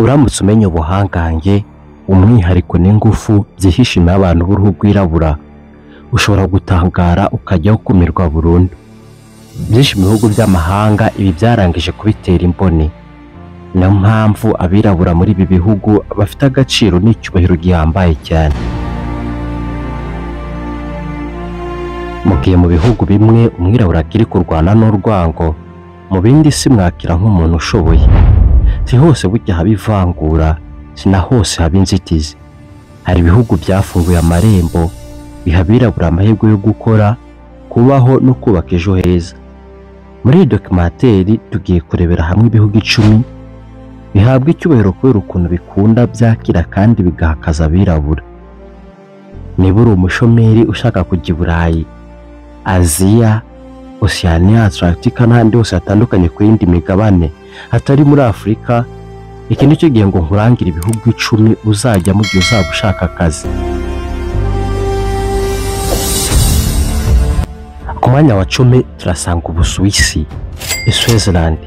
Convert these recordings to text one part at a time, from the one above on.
uramutse umenya ubuhangange umwihariko n'ingufu byihishe n'abantu b'uruhu rwirabura ushobora gutangara ukajya ukumirwa burundu. Byinshi mu bihugu by'amahanga ibi byarangije kubitera imboni. Niyo mpamvu abirabura muri ibi bihugu bafite agaciro n'icyubahiro gihambaye cyane. Mu gihe mu bihugu bimwe umwirabura akiri kurwana n'urwango, mu bindi si mwakira nk'umuntu ushoboye. Si hose burya haba ivangura, si na hose haba inzitizi. Hari ibihugu byafunguye amarembo biha abirabura amahirwe yo gukora, kubaho no kubaka ejo heza. Muri iyi dokumenteri tugiye kurebera hamwe ibihugu 10 bihabwa icyubahiro kubera ukuntu bikunda byakira kandi bigahakaza abirabura. Niba uri umushomeri ushaka kujya i Burayi, Aziya, Oceania, Atlantika n'ahandi hose hatandukanye ku yindi migabane hatari muri Afurika, iki nicyo gihe ngo nkurangire ibihugu 10 uzajya mu gihe uzaba ushaka akazi. Ku mwanya wa 10 turasanga Ubusuwisi, Switzerland.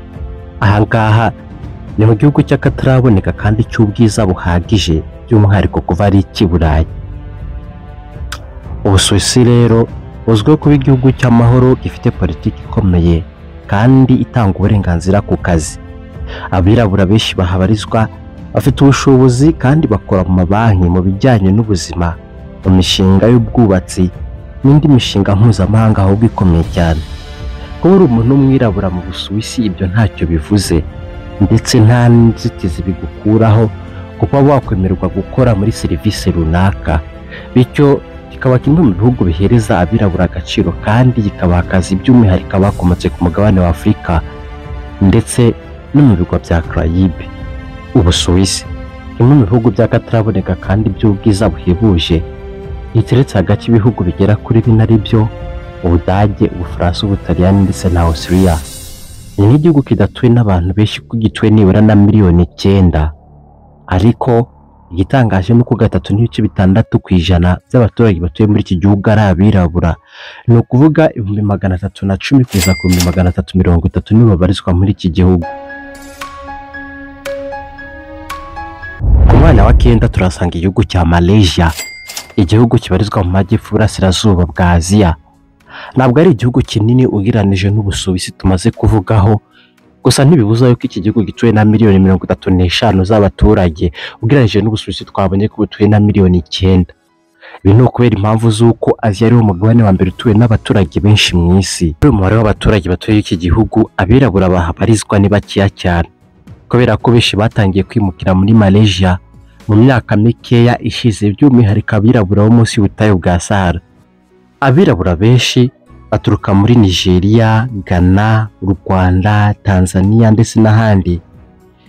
Ahangaha ni mu gihugu cy'akataraboneka kandi cy'ubwiza buhagije, by'umwihariko kuva ari i Burayi. Ubusuwisi rero uzwiho kuba igihugu cy'amahoro gifite politiki ikomeye kandi itanga uburenganzira ku kazi. Abirabura benshi bahabarizwa bafite ubushobozi kandi bakora mu mabanki, mu bijyanye n'ubuzima, mu mishinga y'ubwubatsi n'indi mishinga mpuzamahanga ahubwo ikomeye cyane. Kuba uri umuntu w'umwirabura mu Busuwisi ibyo ntacyo bivuze, ndetse nta nzitizi bigukuraho kuba wakwemererwa gukora muri serivisi runaka, bityo kikaba kimwe mu bihugu bihereza abirabura agaciro kandi kikabaha akazi by'umwihariko abakomotse ku mugabane wa Afurika ndetse no mu bigo bya Caraïbe. Ubusuwisi kimwe mu bihugu by'akataraboneka kandi by'ubwiza buhebuje, giteretse hagati y'ibihugu bigera kuri 4 ari byo Ubudage, Ubufaransa, Ubutaliyani ndetse na Austria. Ni n'igihugu kidatuwe n'abantu benshi kuko gituwe nibura na miliyoni 9, ariko igitangaje nuko 3.6% by'abaturage batuye muri iki gihugu ari abirabura. Ni ukuvuga 310 kugeza ku 330 nibo babarizwa muri iki gihugu. Ku mwanya wa 9 turasanga igihugu cya Malaysia, igihugu kibarizwa mu majyepfo y'Uburasirazuba bwa Aziya. Ntabwo ari igihugu kinini ugereranije n'Ubusuwisi tumaze kuvugaho, gusa ntibibuza yuko iki gihugu gituwe na miliyoni 35 z'abaturage ugereranije n'Ubusuwisi twabonye ko butuwe na miliyoni 9. Ibi ni ukubera impamvu z'uko Aziya ari wo mugabane wa mbere utuwe n'abaturage benshi mu isi. Umubare w'abaturage batuye iki gihugu abirabura bahabarizwa ni bakeya cyane, kubera ko benshi batangiye kwimukira muri Malaysia mu myaka mikeya ishize, by'umwihariko abirabura bo munsi y'ubutayu bwa Sahara. Abirabura benshi baturuka muri Nigeria, Ghana, Rwanda, Tanzania ndetse n'ahandi.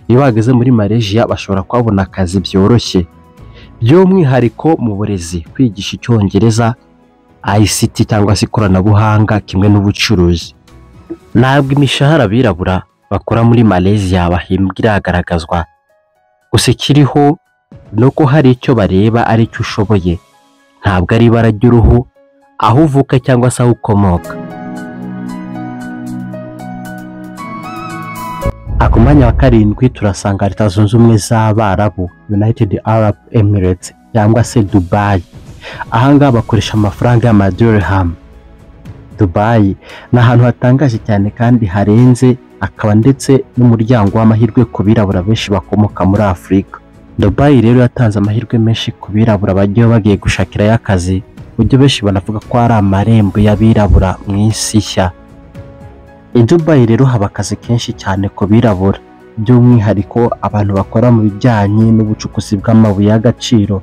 Iyo bageze muri Malaysia bashobora kubona akazi byoroshye, by'umwihariko mu burezi, kwigisha Icyongereza, ICT cyangwa se ikoranabuhanga kimwe n'ubucuruzi. Ntabwo imishahara abirabura bakora muri Malaysia bahembwa iragaragazwa, gusa kiriho nuko hari icyo bareba ari cyo ushoboye, ntabwo ari ibara ry'uruhu, aho uvuka cyangwa se aho ukomoka. Ku mwanya wa 7 turasanga Leta Zunze Ubumwe z'Abarabu, United Arab Emirates cyangwa se Dubai. Ahangaha bakoresha amafaranga y'amadirham. Dubai ni ahantu hatangaje cyane kandi harenze, akaba ndetse n'umuryango w'amahirwe ku birabura benshi bakomoka muri Afurika. Dubai rero yatanze amahirwe menshi ku birabura bagiye gushakirayo akazi, buryo benshi banavuga ko ari amarembo y'abirabura mu isi nshya. I Dubai rero haba akazi kenshi cyane ku birabura, by'umwihariko abantu bakora mu bijyanye n'ubucukuzi bw'amabuye y'agaciro,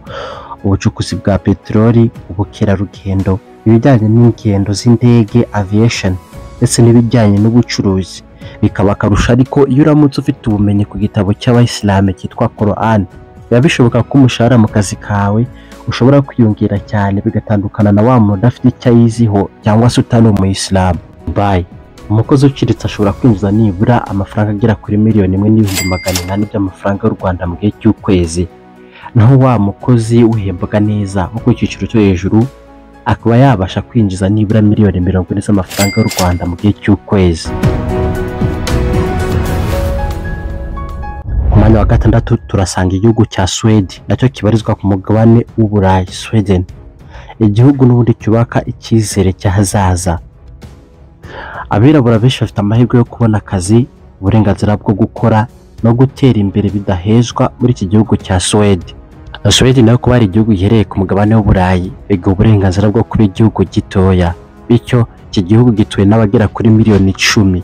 ubucukuzi bwa peteroli, ubukerarugendo, ibijyanye n'ingendo z'indege aviation ndetse n'ibijyanye n'ubucuruzi. Bikaba akarusha ariko iyo uramutse ufite ubumenyi ku gitabo cy'Abayisilamu cyitwa Quran, biba bishoboka ko umushahara mu kazi kawe ushobora kwiyongera cyane, bigatandukana na wa muntu udafite icyo ayiziho cyangwa se utari umuyisilamu. Dubai umukozi uciritse ashobora kwinjiza nibura amafaranga agera kuri 1,800,000 by'amafaranga y'u Rwanda mu gihe cy'ukwezi, naho wa mukozi uhembwa neza mu cyiciro cyo hejuru akaba yabasha kwinjiza nibura 1,040,000 z'amafaranga y'u Rwanda mu gihe cy'ukwezi. Ku mwanya wa gatandatu turasanga igihugu cya Sweden, nacyo kibarizwa ku mugabane w'Uburayi. Sweden, igihugu n'ubundi cyubaka icyizere cy'ahazaza. Abirabura benshi bafite amahirwe yo kubona akazi, uburenganzira bwo gukora no gutera imbere bidahezwa muri iki gihugu cya Sweden. Sweden nayo kuba ari igihugu giherereye ku mugabane w'Uburayi, biga uburenganzira bwo kuba igihugu gitoya, bityo iki gihugu gituwe n'abagera kuri miliyoni 10,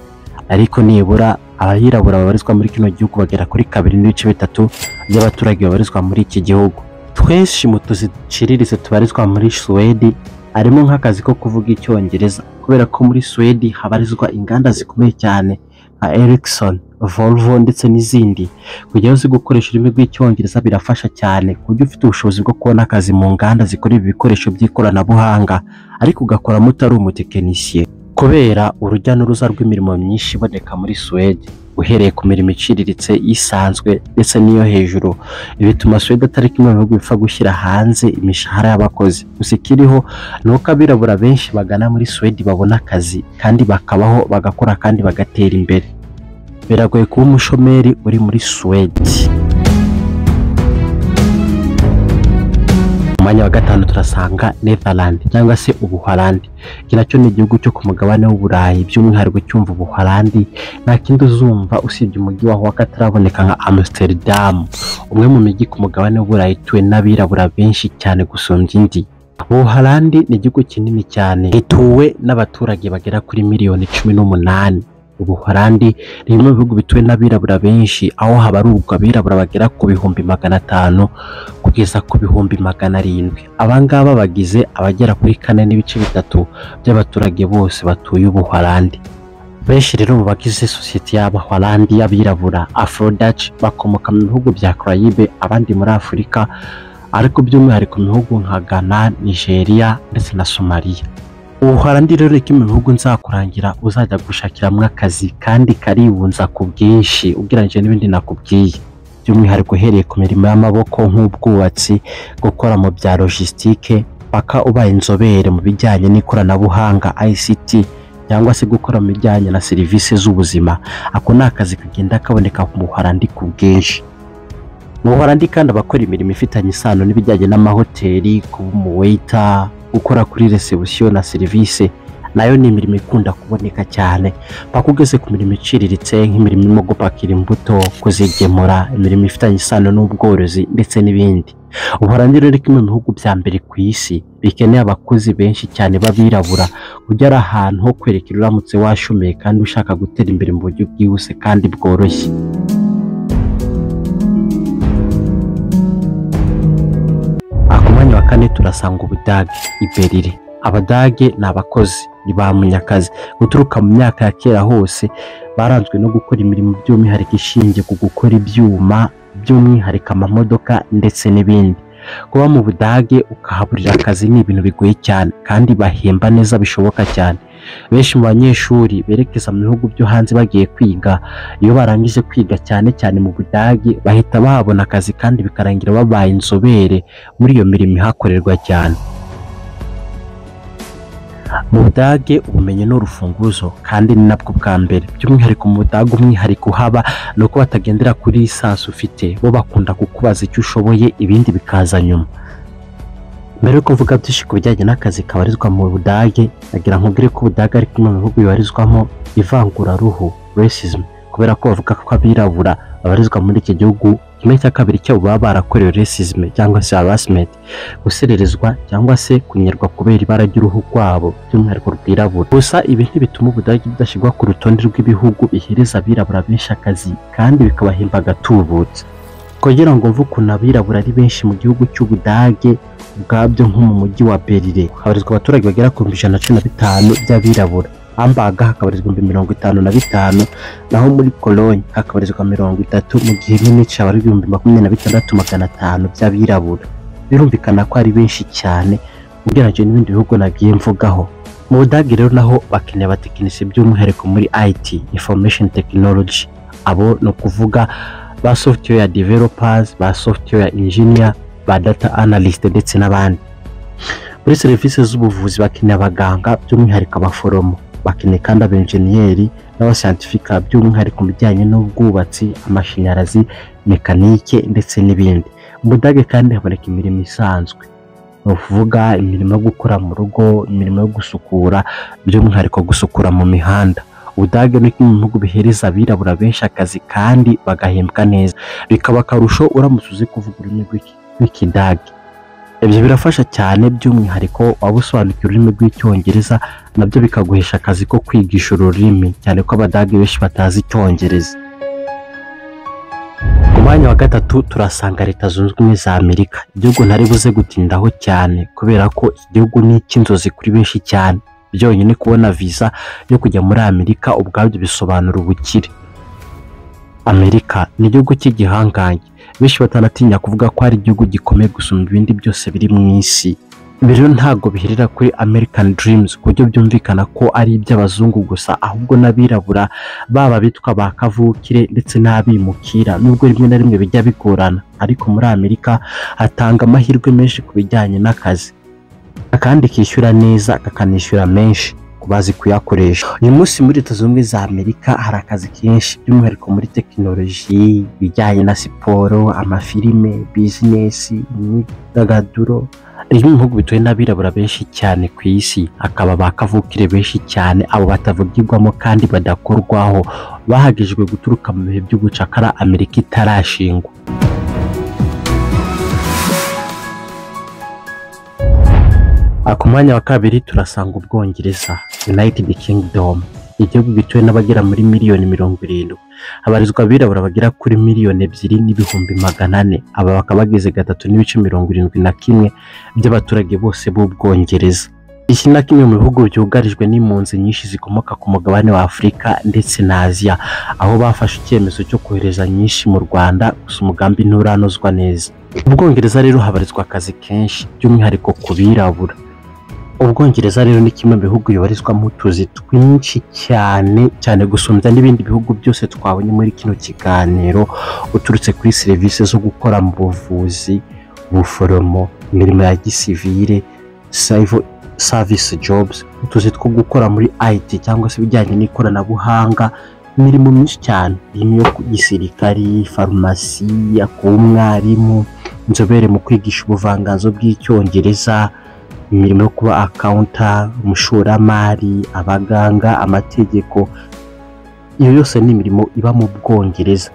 ariko nibura abirabura babarizwa muri kino gihugu bagera kuri 2.3 by'abaturage babarizwa muri iki gihugu. Twinshi mu tuzi duciriritse tubarizwa muri Sweden harimo nk'akazi ko kuvuga icyongereza, kubera ko muri Sweden habarizwa inganda zikomeye cyane nka Ericsson, Volvo ndetse n'izindi. Kugira uzi gukoresha ururimi rw'icyongereza birafasha cyane, kuburyo ufite ubushobozi bwo kubona akazi mu nganda zikora ibikoresho by'ikoranabuhanga, ariko ugakora mutari umutekinisiye, kubera urujya n'uruza rw'imirimo myinshi iboneka muri Sweden, uhereye ku mirimo iciriritse isanzwe ndetse n'iyo hejuru. Ibi bituma Sweden atari kimwe mu bihugu bipfa gushyira hanze imishahara y'abakozi. Gusa ikiriho ni uko abirabura benshi bagana muri Sweden babona akazi kandi bakabaho, bagakora kandi bagatera imbere. Biragoye kuba umushomeri uri muri Sweden. Mu mwanya wa gatanu turasanga Netherland cyangwa se Ubuholandi. Iki nacyo ni igihugu cyo ku mugabane w'Uburayi, by'umwihariko cyumva Ubuholandi nta kindi uzumva usibye umujyi waho wakataraboneka nka Amsterdam, umwe mu mijyi ku mugabane w'Uburayi ituwe n'abirabura benshi cyane gusumbya indi. Ubuholandi ni igihugu kinini cyane, gituwe n'abaturage bagera kuri miliyoni 18. Ubuholandi ni bimwe mu bihugu bituwe n'abirabura benshi, aho habarurwa abirabura bagera ku 500 kugeza ku 700. Abangaba bagize abagera kuri 4.3 by'abaturage bose batuye Ubuholandi. Benshi rero mu bagize sosiyete y'Abaholandi y'abirabura Afro-Dutch bakomoka mu bihugu bya Caraïbe, abandi muri Afurika, ariko by'umwihariko mu bihugu nka Ghana, Nigeria ndetse na Somalia. Ubuholandi rero kimwe mu bihugu nzakurangira uzajya gushakiramo akazi, kandi karibunza ku bwinshi ugereranyije n'ibindi nakubwiye, by'umwihariko uhereye ku mirimo y'amaboko nk'ubwubatsi, gukora mu bya logistique, paka ubaye inzobere mu bijyanye n'ikoranabuhanga ICT, cyangwa se gukora mu bijyanye na serivisi z'ubuzima. Ako ni akazi kagenda kaboneka mu Buholandi ku bwinshi. Mu Buholandi kandi abakora imirimo ifitanye isano n'ibijyanye n'amahoteli, kuba umu waiter, gukora kuri reception na service, nayo ni imirimo ikunda kuboneka cyane. Paka ugeze ku mirimo iciriritse nk'imirimo irimo gupakira imbuto, kuzigemura, imirimo ifitanye isano n'ubworozi ndetse n'ibindi. Ubuholandi rero kimwe mu bihugu bya mbere ku isi bikeneye abakozi benshi cyane b'abirabura, kugira ari ahantu ho kwerekera uramutse washomeye kandi ushaka gutera imbere mu buryo bwihuse kandi bworoshye. Ku mwanya wa kane turasanga Ubudage, Berlin. Abadage ni abakozi, ni ba munyakazi. Guturuka mu myaka ya kera hose baranzwe no gukora imirimo by'umwihariko ishingiye ku gukora ibyuma, by'umwihariko amamodoka ndetse n'ibindi. Kuba mu Budage ukahaburira akazi ni ibintu bigoye cyane, kandi bahemba neza bishoboka cyane. Benshi mu banyeshuri berekeza mu bihugu byo hanze bagiye kwiga, iyo barangije kwiga cyane cyane mu Budage bahita bahabona akazi, kandi bikarangira babaye inzobere muri iyo mirimo ihakorerwa cyane. Mu Budage ubumenyi ni urufunguzo, kandi ni nabwo bwa mbere. By'umwihariko mu Budage umwihariko uhaba ni uko batagendera kuri lisansi ufite, bo bakunda kukubaza icyo ushoboye, ibindi bikaza nyuma. Mbere yuko mvuga byinshi ku bijyanye n'akazi kabarizwa mu Budage, nagira nkubwire ko Ubudage ari kimwe mu bihugu bibarizwamo ivanguraruhu, racism, kubera ko bavuga ko abirabura babarizwa muri iki gihugu, kimwe cya kabiri cyabo baba barakorewe racism cyangwa se harassment, gusererezwa cyangwa se kunyerwa kubera ibara ry'uruhu rwabo, by'umwihariko rwirabura. Gusa ibi ntibituma Ubudage budashyirwa ku rutonde rw'ibihugu bihereza abirabura benshi akazi, kandi bikabahemba agatubutse. Kugira ngo mve ukuntu abirabura ari benshi mu gihugu cy'Ubudage ubwabyo, nko mu mujyi wa Berlin habarizwa abaturage bagera ku 115 by'abirabura. Hamburg hakabarizwa 55, naho muri Cologne hakabarizwa 30, mu gihe Munich habari 26,500 by'abirabura. Birumvikana ko ari benshi cyane ugereranyije n'ibindi bihugu nagiye mvugaho. Mu Budage rero naho bakeneye abatekinisiye by'umwihariko muri IT, information technology. Abo no kuvuga ba software developers, ba software engineer, ba data analyst ndetse n'abandi. Muri serivisi z'ubuvuzi bakeneye abaganga, by'umwihariko abaforomo. bakeneye kandi abenjeniyeri n'abascientifique by'umwihariko mu bijyanye n'ubwubatsi, amashanyarazi, mekanike ndetse n'ibindi. Mu Budage kandi haboneka imirimo isanzwe, ni ukuvuga imirimo yo gukora mu rugo, imirimo yo gusukura, by'umwihariko gusukura mu mihanda. Ubudage ni kimwe mu bihugu bihereza abirabura benshi akazi kandi bagahembwa neza, bikaba akarusho uramutse uzi kuvuga ururimi rw'Ikidage. Ibyo birafasha cyane, by'umwihariko waba usobanukiwe ururimi rw'Icyongereza nabyo bikaguhesha akazi ko kwigisha ururimi, cyane ko Abadage benshi batazi Icyongereza. Ku mwanya wa gatatu turasanga Leta Zunze Ubumwe za Amerika, igihugu ntari buze gutindaho cyane kubera ko iki gihugu ni icy'inzozi kuri benshi cyane. Byonyine kubona visa yo kujya muri Amerika ubwabyo bisobanura ubukire. Amerika ni igihugu cy'igihangange, benshi batanatinya kuvuga ko ari igihugu gikomeye gusumba ibindi byose biri mu isi. Ibi rero ntabwo biherera kuri American Dreams ku buryo byumvikana ko ari iby'abazungu gusa, ahubwo n'abirabura baba bitwa ba kavukire ndetse n'abimukira, nubwo rimwe na rimwe bijya bigorana, ariko muri Amerika hatanga amahirwe menshi ku bijyanye n'akazi, kandi kishyura neza kakanishyura menshi ku bazi kuyakoresha. Uyu munsi muri Leta Zunze Ubumwe za Amerika hari akazi kenshi, by'umwihariko muri tekinoloji, bijyanye na siporo, amafilime, bizinesi, imyidagaduro. Ibi bihugu bituwe n'abirabura benshi cyane ku isi, akaba bakavukire benshi cyane, abo batavugirwamo kandi badakorwaho, bahagijwe guturuka mu bihe by'ubucakara Amerika itarashingwa. Ku mwanya wa kabiri turasanga Ubwongereza, United Kingdom, igihugu gituwe n'abagera muri miliyoni 70. Habarizwa abirabura bagera kuri miliyoni 2,400,000. Aba bakaba bageze 3.71% by'abaturage bose b'Ubwongereza. Iki ni kimwe mu bihugu byugarijwe n'impunzi nyinshi zikomoka ku mugabane wa Afurika ndetse na Aziya, aho bafashe icyemezo cyo kohereza nyinshi mu Rwanda, gusa umugambi nturanozwa neza. Ubwongereza rero habarizwa akazi kenshi, by'umwihariko ku birabura. Ubwongereza rero ni kimwe mu bihugu bibarizwamo utuzi twinshi cyane gusumbya n'ibindi bihugu byose twabonye muri kino kiganiro, uturutse kuri serivisi zo gukora mu buvuzi, ubuforomo, imirimo ya gisivile, civil service jobs, utuzi two gukora muri IT cyangwa se bijyanye n'ikoranabuhanga, imirimo myinshi cyane, irimo yo gisirikari, farumasi, kuba umwarimu, inzobere mu kwigisha ubuvanganzo bw'Icyongereza, imirimo yo kuba accountant, umushoramari, abaganga, amategeko. Iyo yose ni imirimo iba mu Bwongereza.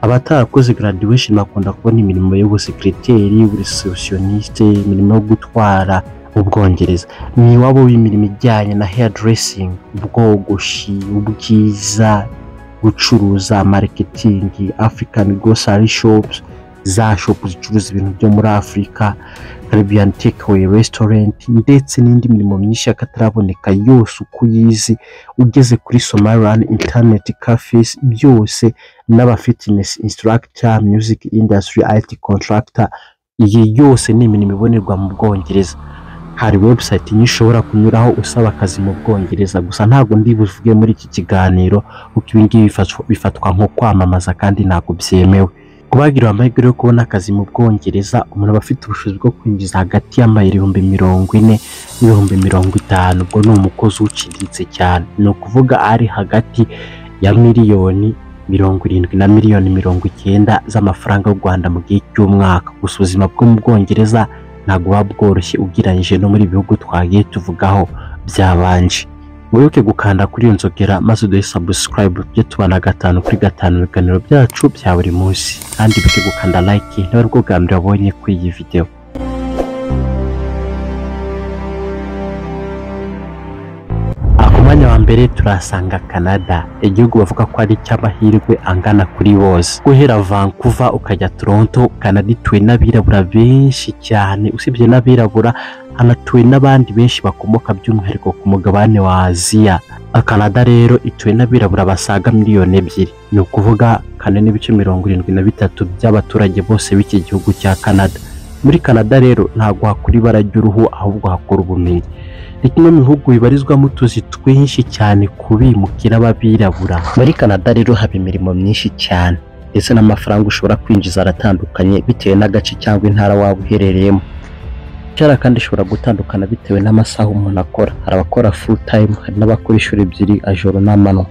Abatarakoze graduation bakunda kubona imirimo y'ubusekreteri, ubureceptioniste, imirimo yo gutwara. Ubwongereza ni iwabo w'imirimo ijyanye na hairdressing, ubwogoshi, ubwiza, gucuruza, marketing, African grocery shops, za shop zicuruza ibintu byo muri Afrika, Caribbean takeaway restaurant, ndetse n'indi mirimo myinshi y'akataraboneka yose uko yizi. Ugeze kuri Somaliland internet cafes, byose n'aba fitness instructor, music industry, IT contractor, iyi yose ni imirimo ibonerwa mu Bwongereza. Hari website nyinshi ushobora kunyuraho usaba akazi mu Bwongereza, gusa ntabwo ndi buvuge muri iki kiganiro kuko ibi ngibi bifatwa nko kwamamaza kandi ntabwo byemewe. Kubagira amahirwe yo kubona akazi mu Bwongereza, umuntu aba afite ubushobozi bwo kwinjiza hagati y'Amayero 40,000 ubwo ni umukozi uciriritse cyane, ni ukuvuga ari hagati ya miliyoni 70 na miliyoni 90 z'amafaranga y'u Rwanda mu gihe cy'umwaka. Gusa ubuzima bwo mu Bwongereza ntabwo buba bworoshye ugereranyije no muri bihugu twagiye tuvugaho byabanje. Wibuke gukanda kuri iyo nzogera maze uduhe subscribe byo tubana 5/5 ibiganiro byacu bya buri munsi, kandi wibuke gukanda like niba aribwo bwa mbere wabonye kuri iyi video. Ku mwanya wa mbere turasanga Canada, igihugu bavuga ko ari cy'amahirwe angana kuri bose. Guhera Vancouver ukajya Toronto, Canada ituwe n'abirabura benshi cyane. Usibye n'abirabura, hanatuwe n'abandi benshi bakomoka by'umwihariko ku mugabane wa Aziya. Canada rero ituwe n'abirabura basaga miliyoni 2, ni ukuvuga 4.73 by'abaturage bose b'iki gihugu cya Canada. Muri Canada rero ntabwo hakora ibara ry'uruhu, ahubwo hakora ubumenyi. Ni kimwe mu bihugu bibarizwamo utuzi twinshi cyane kubimukira b'abirabura. Muri Canada rero haba imirimo myinshi cyane, ndetse n'amafaranga ushobora kwinjiza aratandukanye bitewe n'agace cyangwa intara waba uherereyemo. imishahara kandi ishobora gutandukana bitewe n'amasaha umuntu akora. Hari abakora full time, hari n'abakora inshuro ebyiri, ajoro n'amanywa.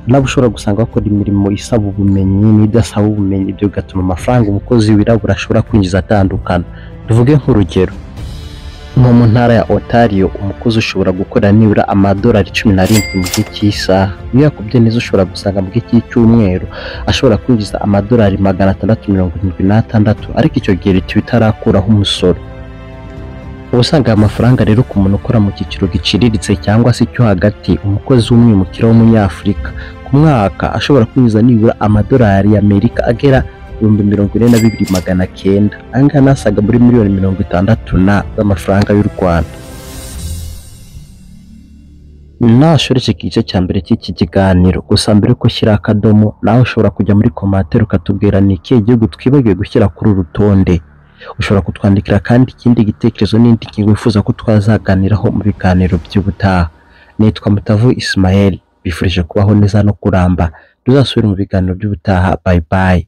Nabo ushobora gusanga bakora imirimo isaba ubumenyi n'idasaba ubumenyi, ibyo bigatuma amafaranga umukozi wirabura ashobora kwinjiza atandukana. Tuvuge nk'urugero, nko mu ntara ya Ontario umukozi ushobora gukora nibura amadolari 17 mu gihe cy'isaha. Iyo yakubye neza ushobora gusanga mu gihe cy'icyumweru ashobora kwinjiza amadolari 676, ariko icyo gihe leta bitarakuraho umusoro. Ubusanga amafaranga rero ku muntu ukora mu cyiciro giciriritse cyangwa se cyo hagati, umukozi w'umwimukira w'umunyafurika ku mwaka ashobora kwinjiza nibura amadolari y'Amerika agera 42,900, angana asaga muri miliyoni 60 z'amafaranga y'u Rwanda. Nashoreje igice cya mbere cy'iki kiganiro, gusa mbere ko shyira akadomo nawe ushobora kujya muri commentaire ukatubwira ni ikihe gihugu twibagiwe gushyira kuri uru rutonde. Ushobora kutwandikira kandi ikindi gitekerezo n'indi ngingo wifuza ko twazaganiraho mu biganiro by'ubutaha. Nitwa Mutavu Ismael, bifurije kubaho neza no kuramba. Tuzasubira mu biganiro by'ubutaha. Bye bye.